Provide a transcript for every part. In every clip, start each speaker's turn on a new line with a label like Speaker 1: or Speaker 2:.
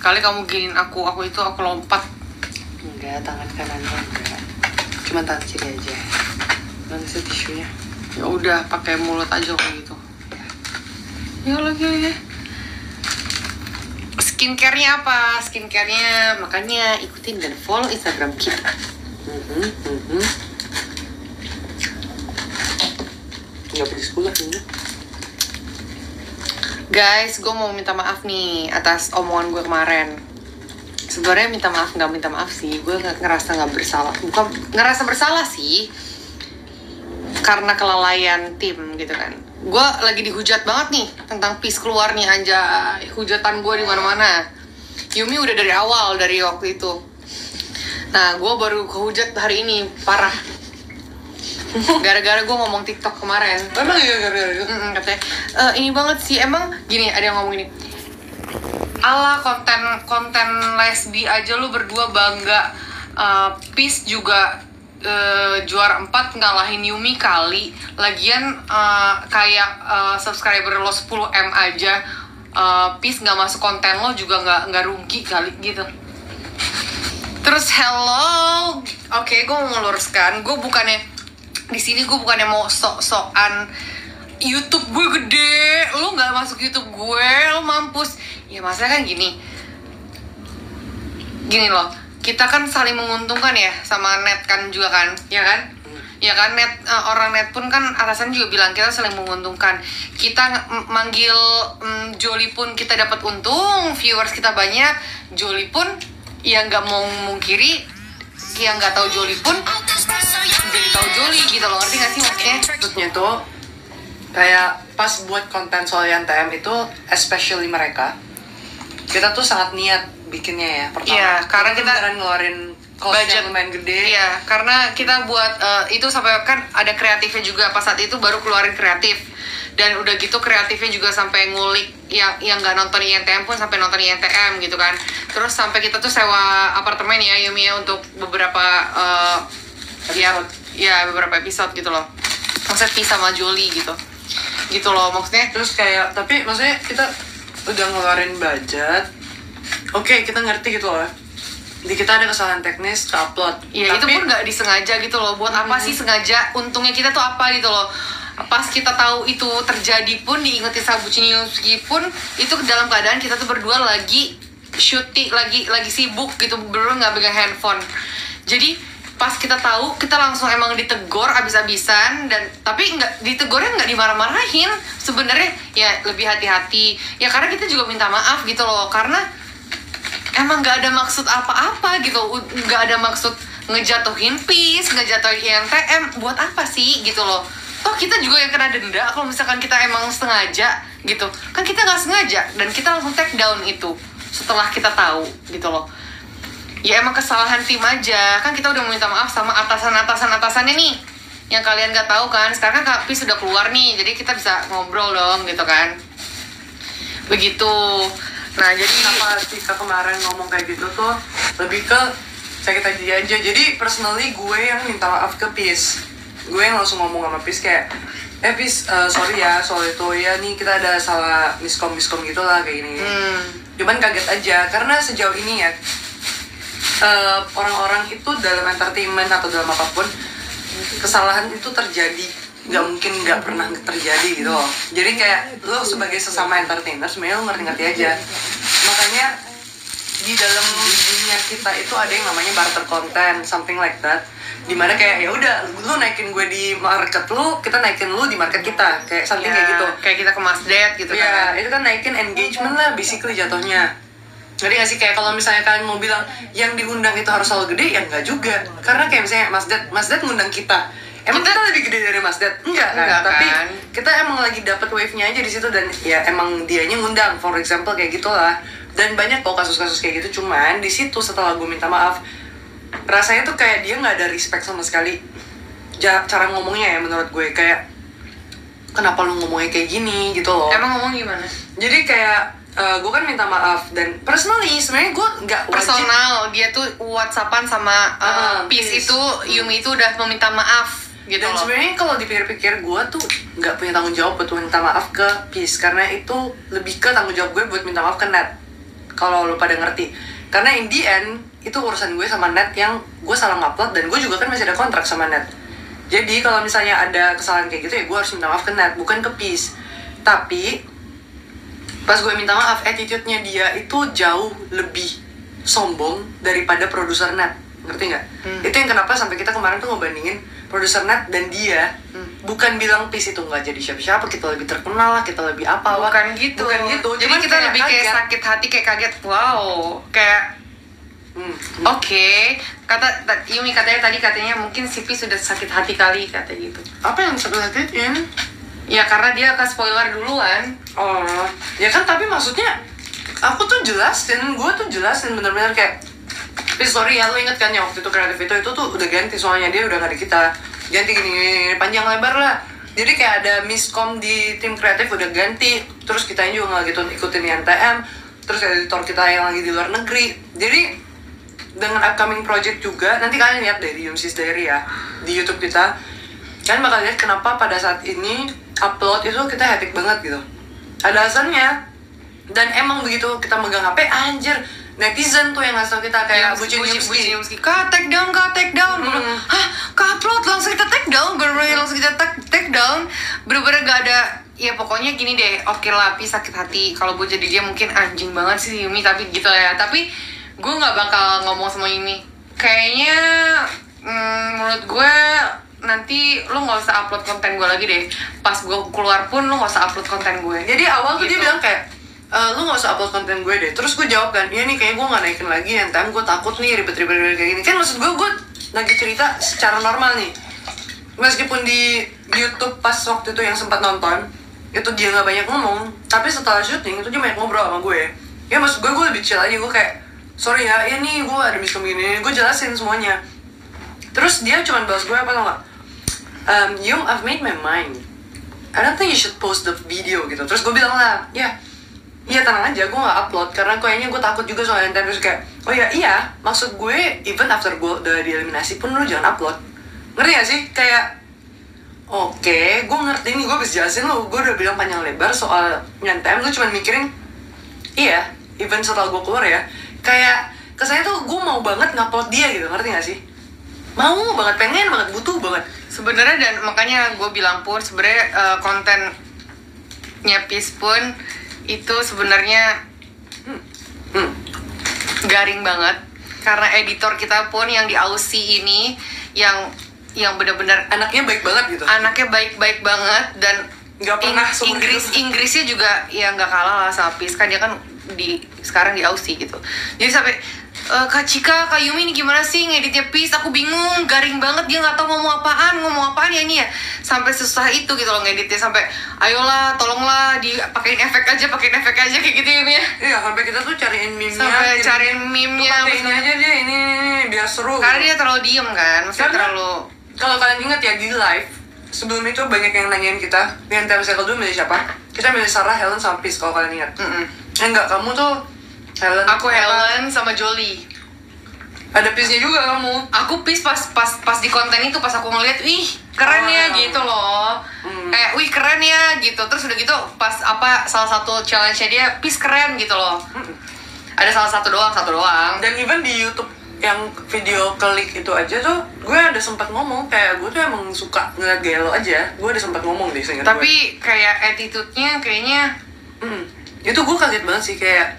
Speaker 1: Sekali kamu giniin aku lompat.
Speaker 2: Enggak, tangan kanannya enggak. Cuma tangan kiri aja. Mana sih tisunya?
Speaker 1: Ya udah, pakai mulut aja kayak gitu. Ya lagi ya. Skincare-nya apa? Skincare-nya makanya ikutin dan follow Instagram kita.
Speaker 2: Nggak pedis pula ini.
Speaker 1: Guys, gue mau minta maaf nih atas omongan gue kemarin. Sebenarnya nggak minta maaf sih. Gue ngerasa nggak bersalah. Bukan ngerasa bersalah sih, karena kelalaian tim gitu kan. Gue lagi dihujat banget nih tentang Peace keluar nih, anjay. Hujatan gue di mana-mana. Yumi udah dari awal, dari waktu itu. Nah, gue baru kehujat hari ini, parah. Gara-gara gue ngomong TikTok kemarin.
Speaker 2: Emang iya gara-gara itu?
Speaker 1: Katanya, ini banget sih, emang gini, ada yang ngomong gini. Ala konten lesbi aja lu berdua bangga. Peace juga juara 4 ngalahin Yumi kali. Lagian kayak subscriber lo 10M aja, Peace nggak masuk konten lo juga nggak rugi kali gitu. Terus hello, oke, gue mau meluruskan, gue bukannya mau sok-sokan YouTube gue gede, lo nggak masuk YouTube gue, lo mampus. Ya masalah kan gini loh, kita kan saling menguntungkan ya sama net kan juga kan, ya kan? Ya kan, net orang net pun kan atasan juga bilang kita saling menguntungkan. Kita manggil Joli pun kita dapat untung, viewers kita banyak. Joli pun ya nggak mau mungkiri, yang nggak tahu Joli pun jadi tahu Joli gitu loh, ngerti nggak sih maksudnya?
Speaker 2: Maksudnya tuh kayak pas buat konten soal YNTM itu, especially mereka, kita tuh sangat niat bikinnya ya. Pertama,
Speaker 1: iya, karena kita
Speaker 2: beneran ngeluarin cost yang lumayan gede.
Speaker 1: Iya, karena kita buat itu sampai kan ada kreatifnya juga, pas saat itu baru keluarin kreatif. Dan udah gitu kreatifnya juga sampai ngulik yang nggak nonton INTM pun sampai nonton INTM gitu kan. Terus sampai kita tuh sewa apartemen ya Yumi ya untuk beberapa beberapa episode gitu loh. Maksudnya Pi sama Jolie gitu loh maksudnya.
Speaker 2: Terus kayak, tapi maksudnya kita udah ngeluarin budget. Oke, kita ngerti gitu loh. Di kita ada kesalahan teknis ke upload.
Speaker 1: Iya, itu pun nggak disengaja gitu loh. Buat apa sih sengaja? Untungnya kita tuh apa gitu loh. Pas kita tahu itu terjadi pun, diingetin sama Buciniuski pun, itu dalam keadaan kita tuh berdua lagi syuting, lagi sibuk gitu, berdua nggak pegang handphone. Jadi pas kita tahu, kita langsung emang ditegor abis-abisan, dan tapi nggak ditegornya nggak dimarah-marahin. Sebenarnya ya lebih hati-hati. Ya karena kita juga minta maaf gitu loh, karena emang nggak ada maksud apa-apa gitu, nggak ada maksud ngejatuhin Peace, ngejatuhin INTM, buat apa sih gitu loh. Toh kita juga yang kena denda kalau misalkan kita emang sengaja gitu. Kan kita nggak sengaja dan kita langsung take down itu setelah kita tahu gitu loh. Ya emang kesalahan tim aja. Kan kita udah minta maaf sama atasannya nih, yang kalian nggak tahu kan. Sekarang kan Kak Peace sudah keluar nih, jadi kita bisa ngobrol dong gitu kan. Begitu. Nah jadi
Speaker 2: kenapa Tika kemarin ngomong kayak gitu tuh lebih ke sakit hati aja. Jadi personally gue yang minta maaf ke Peace. Gue yang langsung ngomong sama Peace kayak, Peace, sorry ya soal itu ya, nih kita ada salah miskom gitu lah kayak gini. Cuman kaget aja karena sejauh ini ya orang-orang itu dalam entertainment atau dalam apapun, kesalahan itu terjadi, nggak mungkin nggak pernah terjadi gitu loh. Jadi kayak lo sebagai sesama entertainer sebenarnya lo ngerti aja. Makanya di dalam dunia kita itu ada yang namanya barter content, something like that. Dimana kayak ya udah lu naikin gue di market lu, kita naikin lu di market kita, kayak something kayak gitu.
Speaker 1: Kayak kita ke Masdet gitu
Speaker 2: kan. Itu kan naikin engagement lah basically jatuhnya. Jadi nggak sih, kayak kalau misalnya kalian mau bilang yang diundang itu harus selalu gede, ya nggak juga. Karena kayak misalnya Masdet ngundang kita. Emang kita lebih gede dari Masdet? Enggak kan? Tapi kita emang lagi dapet wave-nya aja di situ, dan ya emang dianya ngundang, for example kayak gitulah. Dan banyak kok kasus-kasus kayak gitu. Cuman di situ setelah gue minta maaf, rasanya tuh kayak dia nggak ada respect sama sekali. Cara ngomongnya ya menurut gue kayak, kenapa lu ngomongnya kayak gini gitu loh.
Speaker 1: Emang ngomong gimana?
Speaker 2: Jadi kayak gue kan minta maaf, dan personally sebenarnya gue nggak wajib.
Speaker 1: Personal, dia tuh WhatsAppan sama Peace itu, Yumi itu udah meminta maaf gitu.
Speaker 2: Dan sebenarnya kalau dipikir-pikir gue tuh nggak punya tanggung jawab buat minta maaf ke Peace, karena itu lebih ke tanggung jawab gue buat minta maaf ke Net. kalau lu pada ngerti. Karena in the end itu urusan gue sama Net yang gue salah ngupload, dan gue juga kan masih ada kontrak sama Net. Jadi kalau misalnya ada kesalahan kayak gitu ya gue harus minta maaf ke Net, bukan ke Peace. Tapi pas gue minta maaf, attitude-nya dia itu jauh lebih sombong daripada produser Net, ngerti nggak? Itu yang kenapa sampai kita kemarin tuh ngebandingin produser Net dan dia. Bukan bilang Peace itu nggak jadi siapa-siapa, kita lebih terkenal lah, kita lebih apa lah.
Speaker 1: Bukan gitu. Jadi
Speaker 2: Cuman
Speaker 1: kita lebih kayak sakit hati, kayak kaget. Wow, kayak Oke. Yumi katanya mungkin si Peace sudah sakit hati kali, kata gitu.
Speaker 2: Apa yang sakit hatiin?
Speaker 1: Ya karena dia ke spoiler duluan.
Speaker 2: Oh, ya kan, tapi maksudnya aku tuh jelasin bener-bener kayak, tapi sorry ya, lu inget kan ya waktu itu kreatif itu tuh udah ganti, soalnya dia udah gak di kita, ganti gini panjang lebar lah. Jadi kayak ada miskom di tim kreatif udah ganti, terus kita juga nggak gitu ikutin NTM, terus editor kita yang lagi di luar negeri. Jadi dengan upcoming project juga, nanti kalian lihat deh di Yumsis Diary ya, di YouTube kita, kalian bakal lihat kenapa pada saat ini upload itu kita hectic banget gitu. Ada alasannya. Dan emang begitu kita megang HP, anjir, netizen tuh yang ngasih tau kita kayak bucin Yumski,
Speaker 1: take down. Hah, upload langsung kita take down, bener-bener langsung kita take down. Bener-bener gak ada, ya pokoknya gini deh. Oke lah, Peace sakit hati. Kalau gue jadi dia mungkin anjing banget sih Yumi, tapi gitu ya. Tapi gue nggak bakal ngomong sama Yumi. Kayaknya menurut gue nanti lo nggak usah upload konten gue lagi deh. Pas gue keluar pun lo nggak usah upload konten gue.
Speaker 2: Jadi awal tuh
Speaker 1: gitu.
Speaker 2: dia bilang kayak, lu gak usah upload konten gue deh. Terus gue jawab kan, iya nih kayaknya gue gak naikin lagi, NTM gue takut nih ribet-ribet kayak gini. Kan maksud gue lagi cerita secara normal nih. Meskipun di YouTube pas waktu itu yang sempat nonton, itu dia gak banyak ngomong, tapi setelah syuting itu dia banyak ngobrol sama gue. Ya maksud gue lebih chill aja, gue kayak, sorry ya, ini gue ada miskom gini, gue jelasin semuanya. Terus dia cuma balas gue apa tau gak? Yum, I've made my mind, I don't think you should post the video gitu. Terus gue bilang lah, iya tenang aja, gue gak upload karena kayaknya gue takut juga soal NTM. Terus kayak, oh iya, maksud gue even after gue udah dieliminasi pun lu jangan upload. Ngerti gak sih? Kayak, oke, gue ngerti nih, gue bisa jelasin lu, gue udah bilang panjang lebar soal NTM, lu cuma mikirin, iya, even setelah gue keluar ya, kayak kesannya tuh gue mau banget ngupload dia gitu, ngerti gak sih? Mau banget, pengen banget, butuh banget.
Speaker 1: Sebenarnya, dan makanya gue bilang pun sebenarnya kontennya Peace pun itu sebenarnya garing banget, karena editor kita pun yang di Aussie ini yang benar-benar
Speaker 2: anaknya baik banget gitu.
Speaker 1: Anaknya baik banget, dan
Speaker 2: nggak pernah
Speaker 1: Inggrisnya juga ya nggak kalah lah sama Peace, kan dia kan sekarang di Aussie gitu. Jadi sampai Kak Cika, Kak Yumi ini gimana sih ngeditnya Peace? Aku bingung, garing banget, dia nggak tahu ngomong apaan ya ini ya. Sampai susah itu gitu loh ngeditnya, sampai ayolah, tolonglah dipakein efek aja kayak gitu ya.
Speaker 2: Iya, sampai kita tuh cariin meme-nya.
Speaker 1: Sampai cariin meme-nya.
Speaker 2: Ini aja dia, ini biar seru.
Speaker 1: Karena dia terlalu diem kan, maksudnya terlalu.
Speaker 2: Kalau kalian ingat ya di live sebelum itu banyak yang nanyain kita, yang NTM Circle dulu milih siapa? Kita milih Sarah, Helen, sama Peace kalau kalian ingat. Enggak, kamu tuh Helen.
Speaker 1: Aku Helen sama Jolie.
Speaker 2: Ada Peace-nya juga kamu.
Speaker 1: Aku Peace pas di konten itu, pas aku ngeliat, wih keren ya gitu loh. Kayak wih keren ya gitu. Terus udah gitu pas salah satu challenge-nya dia Peace keren gitu loh. Ada satu doang.
Speaker 2: Dan even di YouTube yang video klik itu aja tuh, gue ada sempat ngomong kayak gue tuh emang suka ngeliat gaya lo aja. Gue ada sempat ngomong deh seingat gue.
Speaker 1: Tapi kayak attitude-nya kayaknya
Speaker 2: itu gue kaget banget sih, kayak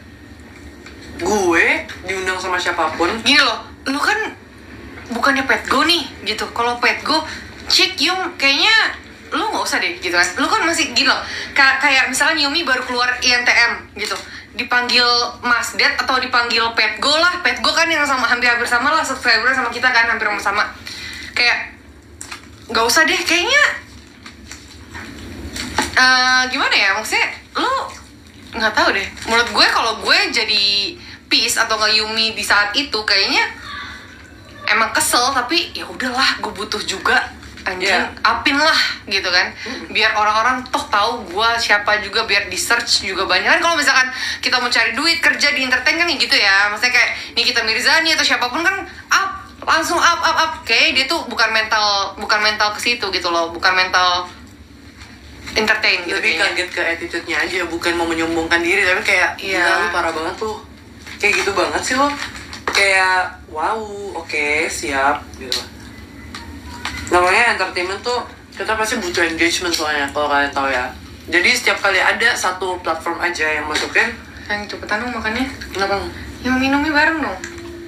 Speaker 2: gue diundang sama siapapun.
Speaker 1: Gini loh, lu kan bukannya pet go nih gitu. Kalau pet go, cek Yum, kayaknya lu nggak usah deh gitu kan. Lu kan masih gini loh, kayak misalnya Yumi baru keluar INTM gitu, dipanggil Mas Dad atau dipanggil pet go lah. Pet go kan yang sama hampir sama lah subscriber sama kita kan, hampir sama. Kayak nggak usah deh kayaknya. Gimana ya, maksudnya lu nggak tahu deh. Menurut gue kalau gue jadi Peace atau nggak Yumi di saat itu kayaknya emang kesel, tapi ya udahlah, gue butuh juga anjing, upin lah gitu kan, biar orang-orang toh tahu gue siapa juga, biar di search juga banyak kan. Kalau misalkan kita mau cari duit kerja di entertain kan gitu ya, maksudnya kayak Nikita Mirzani atau siapapun kan langsung up. Kayak dia tuh bukan mental ke situ gitu loh, bukan mental entertain gitu.
Speaker 2: Lebih kaget ke attitude-nya aja, bukan mau menyombongkan diri, tapi kayak lu parah banget tuh. kayak gitu banget sih lo. Kayak wow, oke, siap gitu. Namanya entertainment tuh kita pasti butuh engagement soalnya, kalau kalian tahu ya. Jadi setiap kali ada satu platform aja yang masukin,
Speaker 1: yang cepetan dong makannya.
Speaker 2: kenapa?
Speaker 1: Yang minumnya bareng dong.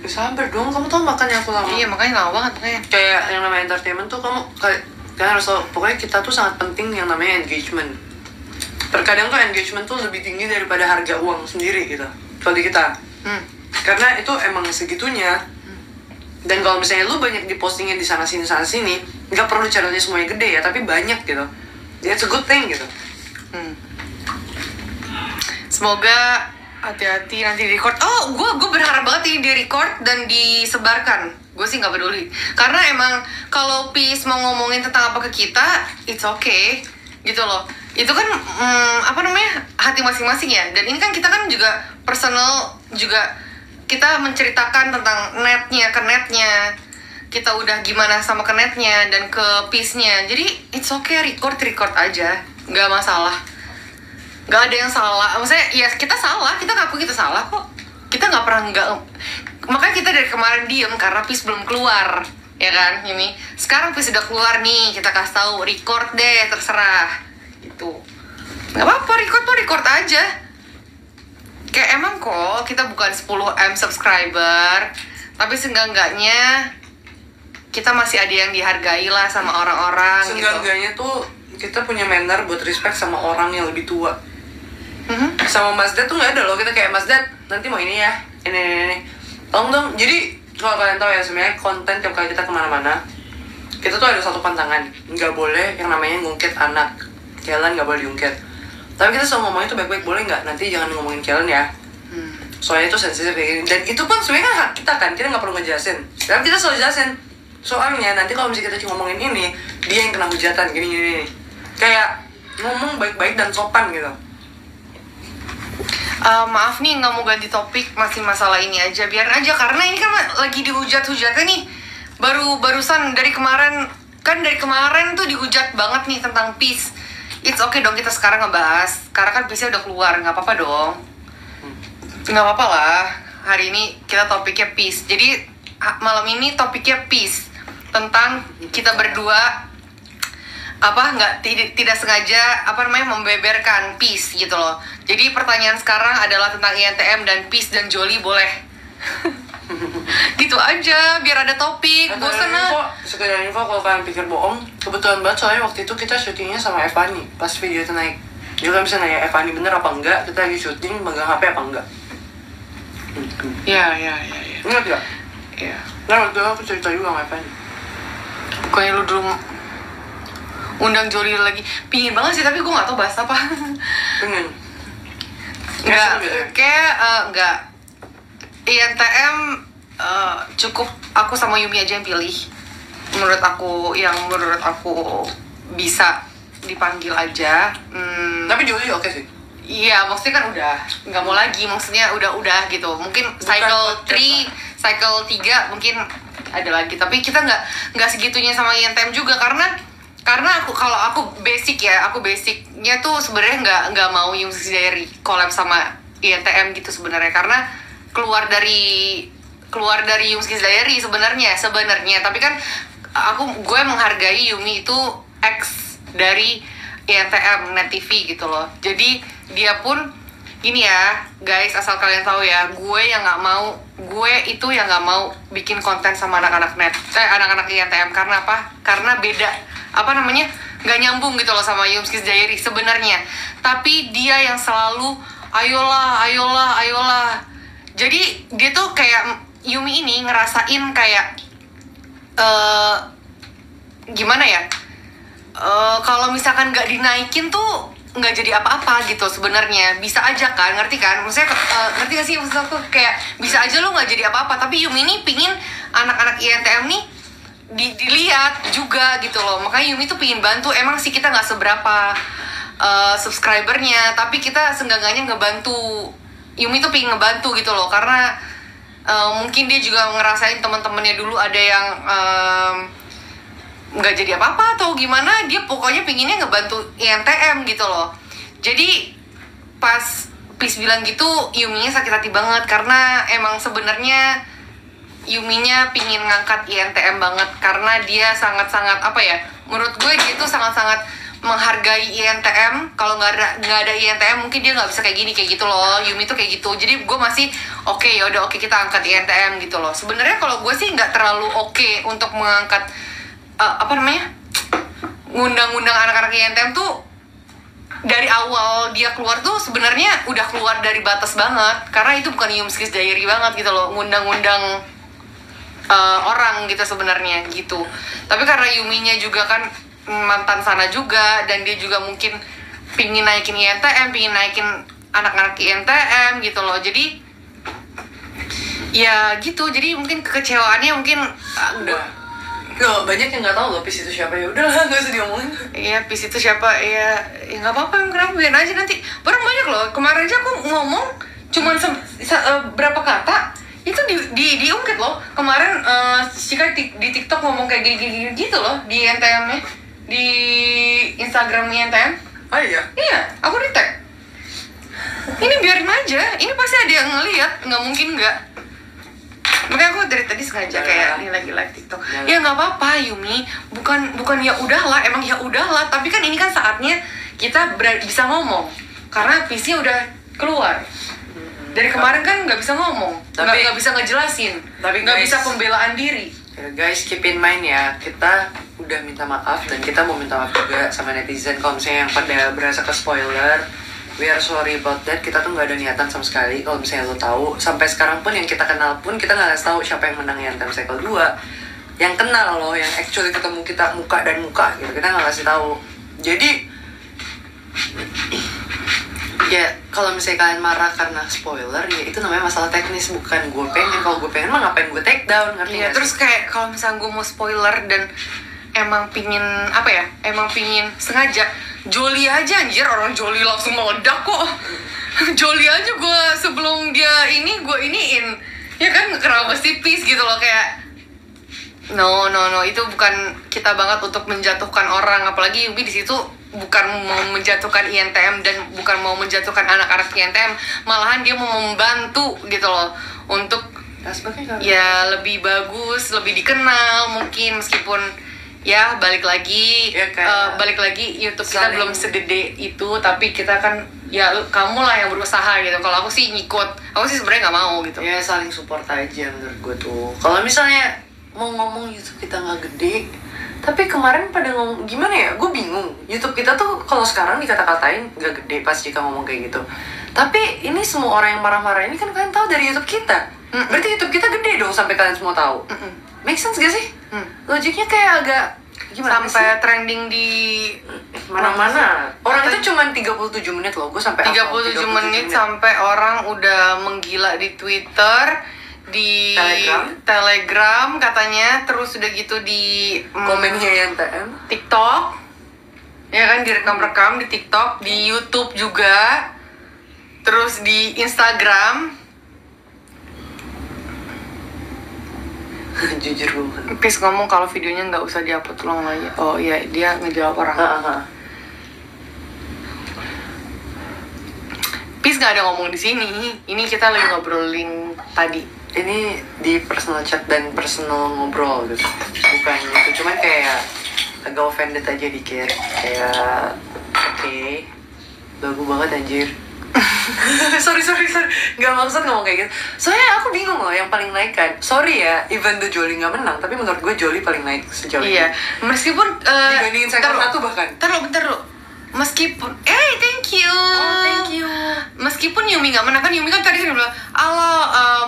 Speaker 2: Ya, sabar dong, kamu tau makannya aku lama.
Speaker 1: Iya makanya lama banget makanya.
Speaker 2: Kayak yang namanya entertainment tuh kalian harus tahu, pokoknya kita tuh sangat penting yang namanya engagement. Terkadang tuh engagement tuh lebih tinggi daripada harga uang sendiri gitu, kalau di kita. Karena itu emang segitunya. Dan kalau misalnya lu banyak dipostingnya di sana sini, nggak perlu channelnya semuanya gede ya, tapi banyak gitu. It's a good thing gitu.
Speaker 1: Semoga hati-hati nanti di record. Oh, gue berharap banget ini di record dan disebarkan. Gue sih nggak peduli. Karena emang kalau Peace mau ngomongin tentang apa ke kita, it's okay, gitu loh. Itu kan apa namanya, hati masing-masing ya. Dan ini kan kita kan juga personal, juga kita menceritakan tentang netnya ke netnya. Kita udah gimana sama ke netnya dan ke Peace-nya. Jadi it's okay, record aja, nggak masalah. Gak ada yang salah, maksudnya ya kita salah, kita ngaku kita salah kok. Kita gak pernah makanya kita dari kemarin diem karena Peace belum keluar, ya kan Yumi? Sekarang Peace udah keluar nih, kita kasih tahu record deh, terserah gitu. Gak apa-apa, record aja. Kayak emang kok kita bukan 10M subscriber, tapi seenggak-enggaknya kita masih ada yang dihargai lah sama orang-orang gitu.
Speaker 2: Seenggak-enggaknya tuh kita punya manner buat respect sama orang yang lebih tua. Sama Mas Dad tuh nggak ada loh, kita kayak Mas Dad nanti mau ini ya, ini tolong dong. Jadi kalau kalian tahu ya, sebenarnya konten tiap kali kita kemana-mana, kita tuh ada satu pantangan, nggak boleh yang namanya ngungkit anak Kellen, nggak boleh diungkit. Tapi kita selalu ngomongin tuh baik-baik, boleh nggak, nanti jangan ngomongin Kellen ya. Soalnya itu sensitif kayak gini, dan itu pun sebenarnya kan hak kita kan, kita nggak perlu ngejelasin. Tapi kita selalu jelasin, soalnya nanti kalau misalnya kita ngomongin ini, dia yang kena hujatan gini. Kayak ngomong baik-baik dan sopan gitu.
Speaker 1: Maaf nih, nggak mau ganti topik, masih masalah ini aja, biar aja karena ini kan lagi dihujat-hujatnya nih. Barusan dari kemarin tuh dihujat banget nih tentang Peace. It's okay dong kita sekarang ngebahas, karena kan Peace-nya udah keluar, nggak apa-apa dong. Nggak apa-apa lah, hari ini kita topiknya Peace. Jadi malam ini topiknya Peace, tentang kita berdua tidak sengaja membeberkan Peace gitu loh. Jadi pertanyaan sekarang adalah tentang INTM dan Peace dan Jolly, boleh? Gitu aja biar ada topik. Bosan lah.
Speaker 2: Sekedar info kalau kalian pikir bohong, kebetulan banget soalnya waktu itu kita syutingnya sama Evani pas video itu naik. Jadi kalian bisa nanya Evani bener apa enggak, kita lagi syuting megang HP apa enggak.
Speaker 1: Iya.
Speaker 2: Ingat gak?
Speaker 1: Iya.
Speaker 2: Nah waktu itu aku cerita juga sama Evani.
Speaker 1: Bukannya lu dulu undang Jolly lagi, pingin banget sih, tapi gue nggak tahu bahas apa.
Speaker 2: Pengen.
Speaker 1: Enggak. INTM cukup aku sama Yumi aja yang pilih. Menurut aku bisa dipanggil aja.
Speaker 2: Tapi Jolly oke sih.
Speaker 1: Iya, maksudnya kan udah nggak mau lagi, maksudnya udah gitu. Mungkin cycle 3 mungkin ada lagi, tapi kita nggak segitunya sama INTM juga karena aku basicnya tuh sebenarnya nggak mau Yumskis Diary collab sama INTM gitu sebenarnya, karena keluar dari Yumskis Diary sebenarnya, tapi kan gue menghargai Yumi itu ex dari INTM Net TV gitu loh. Jadi dia pun ini ya guys, asal kalian tahu ya, gue yang nggak mau bikin konten sama anak-anak INTM. Karena apa? Karena beda nggak nyambung gitu loh sama Yumskis Diary sebenarnya. Tapi dia yang selalu ayolah. Jadi dia tuh kayak Yumi ini ngerasain kayak gimana ya? Kalau misalkan nggak dinaikin tuh nggak jadi apa-apa gitu sebenarnya. Bisa aja kan, ngerti kan? Maksudnya ngerti gak sih maksud aku? Kayak bisa aja lo nggak jadi apa-apa, tapi Yumi ini pingin anak-anak INTM nih dilihat juga gitu loh. Makanya Yumi tuh pingin bantu. Emang sih kita nggak seberapa subscribernya, tapi kita seenggaknya ngebantu. Yumi tuh pingin ngebantu gitu loh, karena mungkin dia juga ngerasain teman-temannya dulu ada yang nggak jadi apa-apa atau gimana. Dia pokoknya pinginnya ngebantu INTM gitu loh. Jadi pas Peace bilang gitu, Yuminya sakit hati banget karena emang sebenarnya Yuminya pingin ngangkat INTM banget karena dia sangat-sangat apa ya? Menurut gue dia tuh sangat-sangat menghargai INTM. Kalau nggak ada INTM mungkin dia nggak bisa kayak gini kayak gitu loh. Yumi tuh kayak gitu. Jadi gue masih oke, yaudah oke, kita angkat INTM gitu loh. Sebenarnya kalau gue sih nggak terlalu oke untuk mengangkat ngundang-ngundang anak-anak INTM tuh. Dari awal dia keluar tuh sebenarnya udah keluar dari batas banget karena itu bukan Yumski's Diary banget gitu loh, ngundang-ngundang orang gitu sebenarnya gitu. Tapi karena Yuminya juga kan mantan sana juga dan dia juga mungkin pingin naikin INTM, pingin naikin anak-anak INTM gitu loh. Jadi ya gitu, jadi mungkin kekecewaannya mungkin
Speaker 2: udah. Loh, banyak yang nggak tahu loh Peace itu siapa, ya udahlah nggak usah diomongin.
Speaker 1: Iya, Peace itu siapa ya nggak apa-apa, kenapa, biarin aja nanti. Orang banyak loh, kemarin aja aku ngomong cuman berapa kata itu diungkit loh. Kemarin Cika di TikTok ngomong kayak gini gitu loh di INTM-nya, di Instagram INTM.
Speaker 2: Oh iya?
Speaker 1: Iya, aku di-tag. Ini biarin aja, ini pasti ada yang ngeliat, nggak mungkin nggak. Makanya aku dari tadi sengaja kayak ini lagi live TikTok. Ya nggak apa-apa Yumi, bukan ya udahlah, emang ya udahlah. Tapi kan ini kan saatnya kita bisa ngomong karena PC udah keluar. Dari kemarin kan nggak bisa ngomong, nggak bisa ngejelasin, nggak bisa pembelaan diri.
Speaker 2: Guys, keep in mind ya, kita udah minta maaf dan kita mau minta maaf juga sama netizen kalau misalnya yang pada berasa ke spoiler. We are sorry about that. Kita tuh nggak ada niatan sama sekali. Kalau misalnya lo tahu, sampai sekarang pun yang kita kenal pun kita nggak tahu siapa yang menang INTM Cycle 2. Yang kenal lo, yang actually ketemu kita muka dan muka gitu, kita nggak kasih tahu. Jadi ya kalau misalnya kalian marah karena spoiler, ya itu namanya masalah teknis, bukan gue pengen. Kalau gue pengen mah ngapain gue take down, ngerti
Speaker 1: ya,
Speaker 2: nggak
Speaker 1: terus
Speaker 2: sih?
Speaker 1: kayak kalau misalnya gue mau spoiler dan emang pingin apa ya, emang pingin sengaja. Joli aja anjir, orang Joli langsung meledak kok. Joli aja gue sebelum dia ini gue iniin, ya kan, kenapa mesti Peace gitu loh, kayak no itu bukan kita banget untuk menjatuhkan orang, apalagi Yubi di situ bukan mau menjatuhkan INTM dan bukan mau menjatuhkan anak-anak INTM, malahan dia mau membantu gitu loh untuk ya lebih bagus, lebih dikenal mungkin, meskipun ya balik lagi
Speaker 2: ya,
Speaker 1: balik lagi YouTube kita belum segede itu, tapi kita kan ya kamu lah yang berusaha gitu. Kalau aku sih ngikut, aku sih sebenarnya nggak mau gitu.
Speaker 2: Ya saling support aja menurut gue tuh. Kalau misalnya mau ngomong YouTube kita nggak gede, tapi kemarin pada ngomong gimana ya, gue bingung. YouTube kita tuh kalau sekarang dikata-katain nggak gede pas jika ngomong kayak gitu. Tapi ini semua orang yang marah-marah ini kan kalian tahu dari YouTube kita. Berarti YouTube kita gede dong sampai kalian semua tahu. Make sense gak sih? Logiknya kayak agak gimana
Speaker 1: sampai
Speaker 2: sih?
Speaker 1: trending di
Speaker 2: mana-mana. Orang itu cuma 37 menit loh. Gue sampai
Speaker 1: 37 menit sampai orang udah menggila di Twitter, di Telegram katanya, terus udah gitu di
Speaker 2: komennya INTM,
Speaker 1: TikTok. Ya kan, direkam-rekam di TikTok, di YouTube juga. Terus di Instagram.
Speaker 2: Jujur banget.
Speaker 1: Peace ngomong kalau videonya nggak usah diupload ulang lagi. Oh iya, dia ngejawab orang. Peace nggak ada ngomong di sini. Ini kita lagi ngobrolin tadi.
Speaker 2: Ini di personal chat dan personal ngobrol gitu. Bukan gitu, cuman kayak agak offended aja dikit. Kayak oke, lagu banget anjir. sorry nggak maksud ngomong kayak gitu. Soalnya aku bingung loh yang paling naik kan. Sorry ya, even though Jolly nggak menang, tapi menurut gue Jolly paling naik sejauh ini.
Speaker 1: Iya, meskipun
Speaker 2: dibandingin Cycle 1 bahkan.
Speaker 1: Bentar lo. Meskipun thank you.
Speaker 2: Oh, thank you.
Speaker 1: Meskipun Yumi nggak menang kan, Yumi kan tadi kan bilang,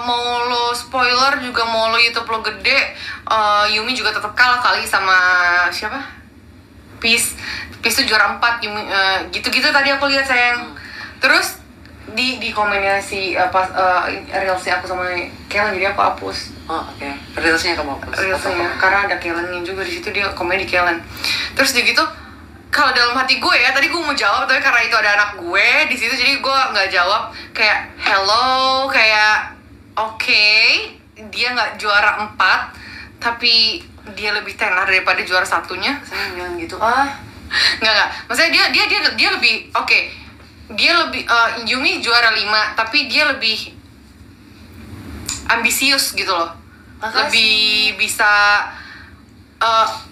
Speaker 1: mau lo spoiler juga, mau lo YouTube lo gede, Yumi juga tetap kalah kali sama siapa? Peace tuh juara 4, Yumi gitu-gitu tadi aku lihat sayang. Terus di komennya si reelsnya aku sama Kellen, jadi aku hapus.
Speaker 2: Oh oke. Reelsnya kamu hapus?
Speaker 1: Reelsnya, karena ada Kellennya juga di situ, dia komen di Kellen. Terus dia gitu, kalau dalam hati gue ya, tadi gue mau jawab tapi karena itu ada anak gue di situ, jadi gue nggak jawab. Kayak hello, kayak oke, dia nggak juara 4 tapi dia lebih tenar daripada juara satunya.
Speaker 2: Saya bilang gitu.
Speaker 1: Nggak, maksudnya dia lebih oke. dia lebih Yumi juara 5 tapi dia lebih ambisius gitu loh.
Speaker 2: Makasih.
Speaker 1: Lebih bisa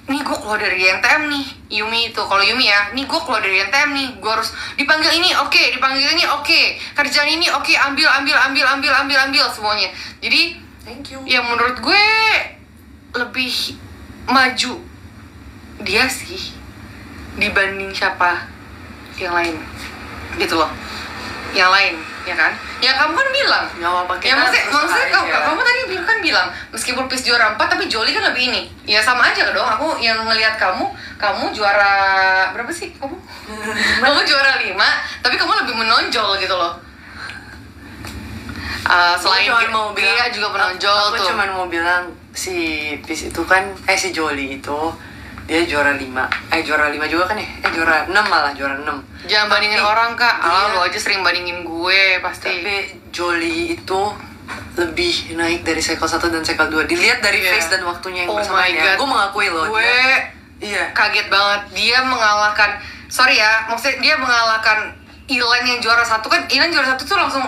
Speaker 1: nih gue keluar dari NTM nih. Yumi itu kalau Yumi ya, nih gue keluar dari NTM nih, gue harus dipanggil ini oke, dipanggil ini oke, kerjaan ini oke, ambil semuanya. Jadi
Speaker 2: Thank you.
Speaker 1: ya menurut gue lebih maju dia sih dibanding siapa yang lain gitu loh, yang lain ya kan, ya kamu kan bilang
Speaker 2: Nggak apa-apa,
Speaker 1: ya
Speaker 2: kita
Speaker 1: maksudnya
Speaker 2: berusaha aja.
Speaker 1: kamu tadi kan bilang meskipun PIS juara 4 tapi Jolly kan lebih ini ya, sama aja dong. Aku yang ngelihat kamu juara berapa sih kamu kamu juara 5 tapi kamu lebih menonjol gitu loh. Selain
Speaker 2: Aku cuma mau
Speaker 1: dia
Speaker 2: bilang,
Speaker 1: juga menonjol
Speaker 2: aku
Speaker 1: tuh.
Speaker 2: cuma mau bilang si Pis itu kan si Jolly itu dia juara 5 juara 5 juga kan ya, juara 6 malah, juara 6.
Speaker 1: Jangan bandingin
Speaker 2: Tapi
Speaker 1: orang kak,
Speaker 2: dia-
Speaker 1: lu aja sering bandingin gue pasti.
Speaker 2: Tapi Jolly itu lebih naik dari cycle 1 dan cycle 2. Dilihat dari
Speaker 1: Iya.
Speaker 2: face dan waktunya yang
Speaker 1: Oh my
Speaker 2: bersamanya.
Speaker 1: God.
Speaker 2: Gue mengakui loh.
Speaker 1: Gue
Speaker 2: Iya.
Speaker 1: kaget banget dia mengalahkan, sorry ya, maksudnya dia mengalahkan Ilan yang juara 1 kan. Ilan juara 1 tuh langsung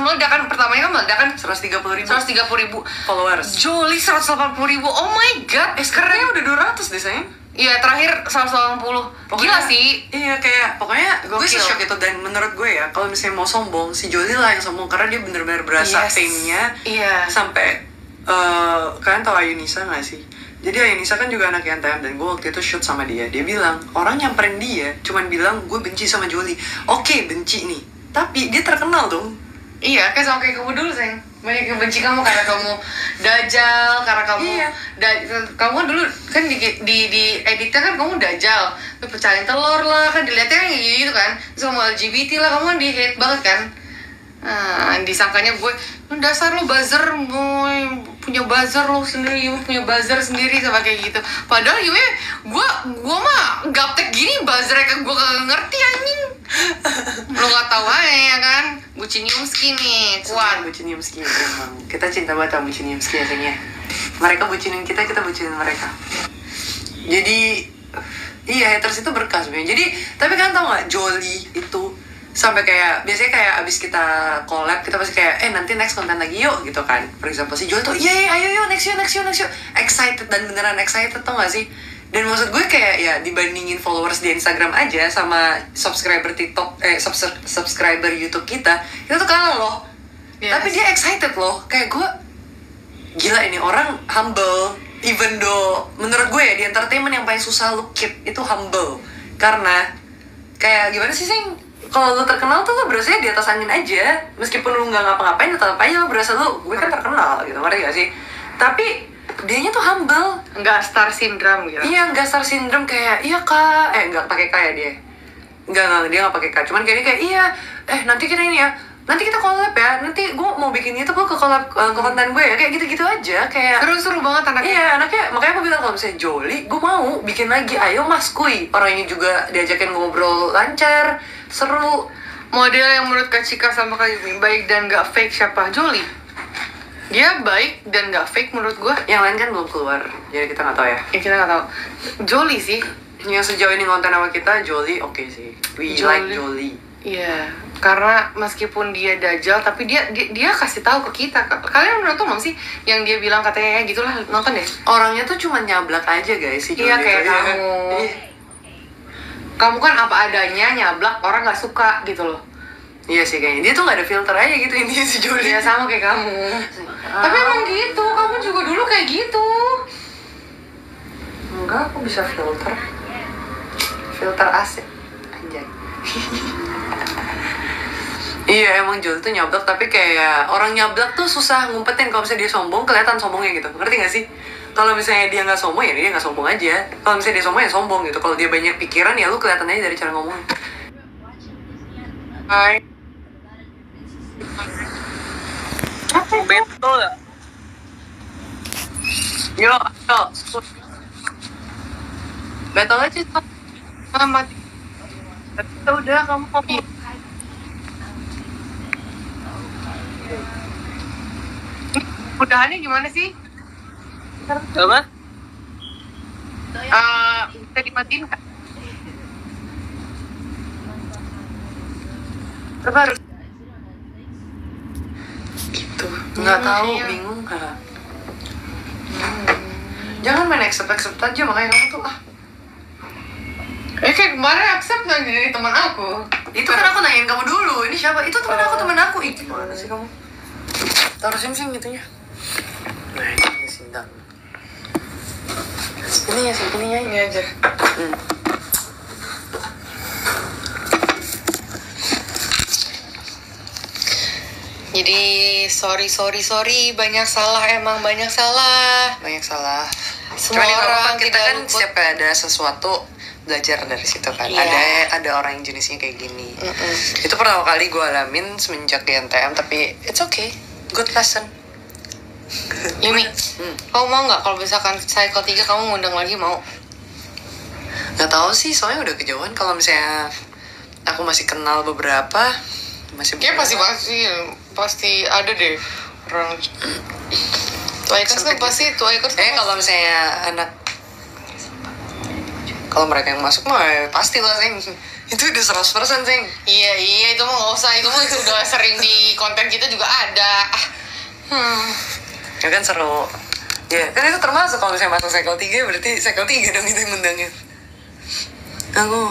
Speaker 1: meledak kan, pertamanya kan meledak kan
Speaker 2: 130.000
Speaker 1: 130.000
Speaker 2: followers.
Speaker 1: Jolly 180.000, oh my god.
Speaker 2: Sekarang udah 200 deh sayang.
Speaker 1: Iya terakhir 180. Gila sih.
Speaker 2: Iya kayak pokoknya gue
Speaker 1: Gokil.
Speaker 2: shock itu. Dan menurut gue ya, kalau misalnya mau sombong, si Jolly lah yang sombong karena dia bener-bener berasa
Speaker 1: Yes.
Speaker 2: fame-nya.
Speaker 1: Iya.
Speaker 2: Sampai kalian tau Ayunisa gak sih? Jadi Ayunisa kan juga anak NTM, dan gue waktu itu shoot sama dia. Dia bilang orang nyamperin dia cuman bilang gue benci sama Jolly. Oke, benci nih, tapi dia terkenal dong.
Speaker 1: Iya, kayak sama kayak kamu dulu, sayang. Banyak yang benci kamu karena kamu dajal, karena kamu
Speaker 2: Iya.
Speaker 1: kamu kan dulu kan di editnya kan kamu dajal, terus pecahin telur lah, kan dilihatnya kan kayak gitu kan. Terus kamu LGBT lah, kamu kan di hate banget kan. Nah, disangkanya gue dasar lo buzzer, boy, punya buzzer lo sendiri, Yumi punya buzzer sendiri sama kayak gitu. Padahal Yumi, gue mah gaptek gini buzzernya kan gue kagak ngerti anjing. Lo gak tahu aja ya kan, Buciniumski nih kuat.
Speaker 2: Buciniumski emang. Kita cinta banget sama Buciniumski aslinya. Mereka bucinin kita bucinin mereka. Jadi iya, haters itu berkah sebenarnya. Jadi tapi kan tau gak, Jolly itu sampai kayak biasanya kayak abis kita collab kita pasti kayak nanti next konten lagi yuk gitu kan. For example si Jolly tuh iya ayo yuk next yuk excited, dan beneran excited tau gak sih. Dan maksud gue kayak ya dibandingin followers di Instagram aja sama subscriber TikTok subscriber YouTube kita tuh kalah loh.
Speaker 1: Yes.
Speaker 2: Tapi dia excited loh. Kayak gue gila, ini orang humble. Even though menurut gue ya di entertainment yang paling susah lu keep itu humble. Karena kayak gimana sih Sing? Kalau lu terkenal tuh lu berasa di atas angin aja. Meskipun lu nggak ngapa-ngapain tetap aja lu berasa gue kan terkenal gitu, ngerti gak sih? Tapi dianya tuh humble.
Speaker 1: Enggak star syndrome gitu.
Speaker 2: Iya, nggak star syndrome kayak iya kak, nggak pakai kak ya dia. Nggak dia nggak pakai kak. Cuman kayak iya, nanti kita ini ya. Nanti kita collab ya, nanti gue mau bikin itu gue ke collab ke konten gue ya, kayak gitu-gitu aja, kayak
Speaker 1: Seru banget anaknya.
Speaker 2: iya anaknya. Makanya aku bilang kalau misalnya Jolly, gue mau bikin lagi, ayo mas kuy. Orangnya juga diajakin ngobrol lancar, seru.
Speaker 1: Model yang menurut Kak Cika sama Kak Yumi baik dan gak fake siapa? Jolly. Dia baik dan gak fake menurut gue.
Speaker 2: Yang lain kan belum keluar, jadi kita nggak tahu ya.
Speaker 1: Ya kita gak tahu. Jolly sih.
Speaker 2: Yang sejauh ini konten sama kita, Jolly oke sih. We like Jolly.
Speaker 1: Iya, karena meskipun dia dajal, tapi dia kasih tahu ke kita. Kalian nonton belum sih yang dia bilang katanya ya gitulah, nonton deh.
Speaker 2: Orangnya tuh cuma nyablak aja guys si Jolly.
Speaker 1: Iya kayak
Speaker 2: itu,
Speaker 1: kamu.
Speaker 2: Iya.
Speaker 1: Kamu kan apa adanya, nyablak orang nggak suka gitu loh.
Speaker 2: Iya sih kayaknya dia tuh nggak ada filter aja gitu intinya si Jolly.
Speaker 1: Iya sama kayak kamu. Tapi emang gitu, kamu juga dulu kayak gitu.
Speaker 2: Enggak, aku bisa filter. Filter AC. Anjay. Iya emang Jolly tuh nyablak, tapi kayak orang nyablak tuh susah ngumpetin. Kalau misalnya dia sombong kelihatan sombongnya gitu, ngerti gak sih? Kalau misalnya dia nggak sombong ya dia nggak sombong aja. Kalau misalnya dia sombong ya sombong gitu. Kalau dia banyak pikiran ya lu kelihatan aja dari cara ngomong.
Speaker 1: Hai.
Speaker 2: Betul gak? Yo. Betul aja tuh.
Speaker 1: Mama.
Speaker 2: Udah kamu kopi.
Speaker 1: Udahannya gimana sih?
Speaker 2: Apa?
Speaker 1: Bisa dimatiin kak?
Speaker 2: Apa harus gitu? Nggak tahu,
Speaker 1: iya.
Speaker 2: bingung. Jangan main accept aja, makanya kamu tuh
Speaker 1: Kayak kemarin accept nanya dari teman aku.
Speaker 2: itu kan aku nanyain kamu dulu, ini siapa? Itu teman aku. Ih, gimana sih kamu? Taruh sing gitunya. Nah, ini sindang. Sininya
Speaker 1: Ini aja. Jadi sorry banyak salah, emang banyak salah.
Speaker 2: Banyak salah.
Speaker 1: Semua
Speaker 2: Cuman ya nggak apa-apa,
Speaker 1: orang
Speaker 2: kita
Speaker 1: tidak
Speaker 2: kan
Speaker 1: luput.
Speaker 2: setiap ada sesuatu belajar dari situ kan.
Speaker 1: Iya.
Speaker 2: Ada orang yang jenisnya kayak gini. Itu pertama kali gue alamin semenjak di NTM, tapi it's okay, good lesson.
Speaker 1: Yumi, kamu mau nggak kalau misalkan cycle 3 kamu ngundang lagi, mau?
Speaker 2: Nggak tahu sih, soalnya udah kejauhan. Kalau misalnya aku masih kenal beberapa, masih
Speaker 1: Kayak
Speaker 2: beberapa.
Speaker 1: pasti ada deh orang. Tuaikers kan pasti Tuaikers.
Speaker 2: Kalau misalnya anak, kalau mereka yang masuk mah pasti lah Seng. Itu udah 100% Seng.
Speaker 1: Iya itu mah nggak usah, itu mah udah sering di konten kita juga ada.
Speaker 2: Ya kan seru. Ya kan itu termasuk kalau misalnya masuk cycle 3, berarti cycle 3 dong itu yang ngundangnya. Aku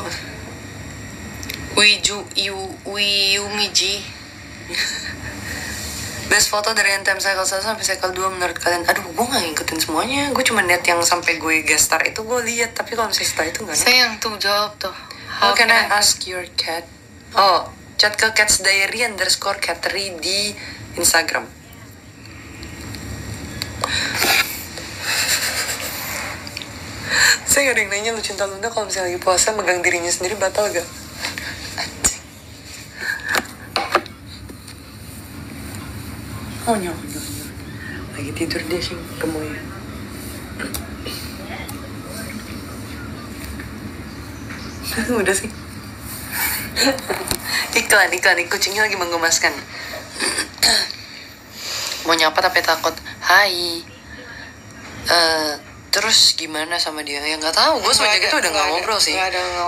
Speaker 1: Wiyumiji.
Speaker 2: best foto dari NTM cycle 1 sampai cycle 2 menurut kalian. Aduh, gue gak ngikutin semuanya. Gue cuma lihat yang sampai gue guest star itu gue lihat. Tapi kalau misalnya setelah itu gak ada.
Speaker 1: Sayang tuh jawab tuh.
Speaker 2: How can I ask your cat? Oh, chat ke Cats Diary _Catry di Instagram. Saya gak ada yang nanya, lu cinta Luna kalau misalnya lagi puasa megang dirinya sendiri batal gak? Anjing. Oh nyawa. Lagi tidur dia sih, gemoy. Udah sih. iklan kucingnya lagi menggemaskan. Mau nyapa tapi takut. Hai. Terus gimana sama dia? Ya nggak tahu. Gue semenjak itu udah nggak ngobrol sih.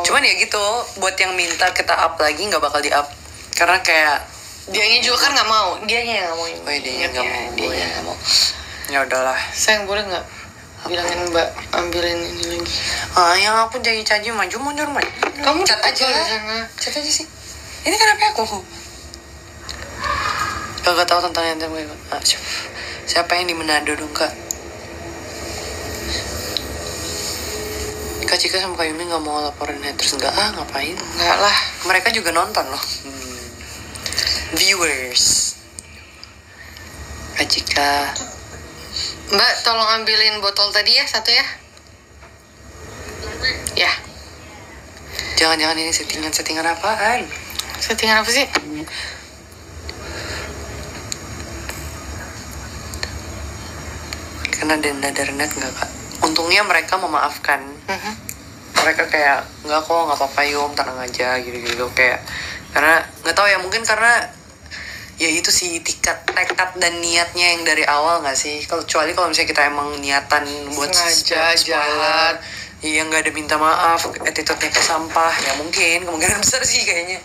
Speaker 2: Cuman ya gitu. Buat yang minta kita up lagi nggak bakal di up. Karena kayak
Speaker 1: Dianya juga kan nggak mau. Dianya yang nggak mau.
Speaker 2: oh dia nggak mau.
Speaker 1: Dianya nggak mau.
Speaker 2: Ya udahlah.
Speaker 1: Sayang boleh nggak bilangin Mbak ambilin ini lagi.
Speaker 2: Yang aku jadi caji maju mundur maju.
Speaker 1: Kamu
Speaker 2: cat aja. Cat aja sih. Ini kan HP aku. Gak tahu tentang yang gue. Siapa yang di Manado dong kak? Kak Cika sama Kak Yumi gak mau laporin haters. Ngapain?
Speaker 1: Enggak lah.
Speaker 2: Mereka juga nonton loh. Viewers. Kak Cika.
Speaker 1: Mbak tolong ambilin botol tadi ya, satu ya. Ya.
Speaker 2: Jangan-jangan ini settingan apaan?
Speaker 1: Settingan apa sih?
Speaker 2: Karena denda dari net gak kak? Untungnya mereka memaafkan. Mereka kayak nggak kok, nggak apa-apa Yum, tenang aja gitu kayak. Karena nggak tahu ya, mungkin karena ya itu sih tekad dan niatnya yang dari awal nggak sih. Kecuali kalau misalnya kita emang niatan buat
Speaker 1: sengaja jahat,
Speaker 2: iya nggak ada minta maaf, attitude-nya ke sampah, ya mungkin kemungkinan besar sih kayaknya.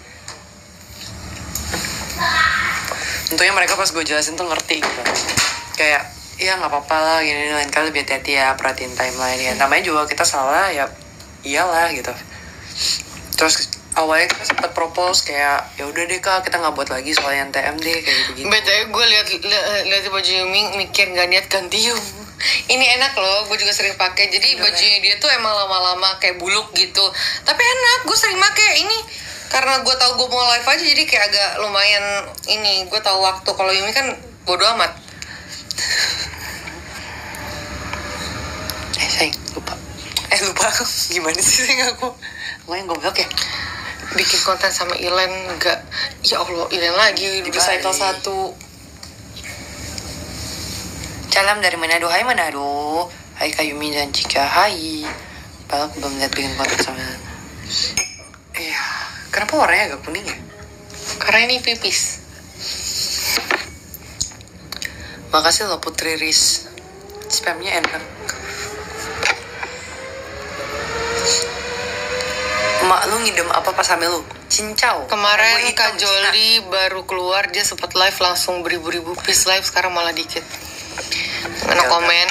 Speaker 2: Untungnya mereka pas gue jelasin tuh ngerti gitu. Kayak ya nggak apa-apa lah, gini lain kali lebih hati-hati ya, perhatiin timeline ya. Namanya juga kita salah ya, iyalah gitu. Terus awalnya kita sempat propose kayak ya udah deh kak, kita nggak buat lagi soal yang TM deh kayak gitu.
Speaker 1: BTW gue lihat baju Yumi, mikir nggak niat ganti Yum. Ini enak loh, gue juga sering pakai. Jadi bajunya dia tuh emang lama-lama kayak buluk gitu, tapi enak. Gue sering pakai ini karena gue tahu gue mau live aja, jadi kayak agak lumayan ini. Gue tahu waktu. Kalau Yumi kan bodo amat.
Speaker 2: Sayang lupa aku gimana sih sayang aku main goblok ya.
Speaker 1: Bikin konten sama Ilen enggak? Ya Allah, Ilen lagi di cycle 1.
Speaker 2: Salam dari Manado. Hai Manado. Hai Kak Yumi dan Cika. Hai. Padahal aku belum lihat bikin konten sama. Iya. Kenapa warnanya agak kuning ya?
Speaker 1: Karena ini pipis.
Speaker 2: Makasih loh Putri Riz. Spamnya enak. Mak lu ngidam apa pas hamil lu? cincau.
Speaker 1: Kemarin
Speaker 2: Logo
Speaker 1: Kak
Speaker 2: hitam,
Speaker 1: Jolly baru keluar, dia sempat live langsung beribu-ribu piece live, sekarang malah dikit. Mana
Speaker 2: Ya,
Speaker 1: komen?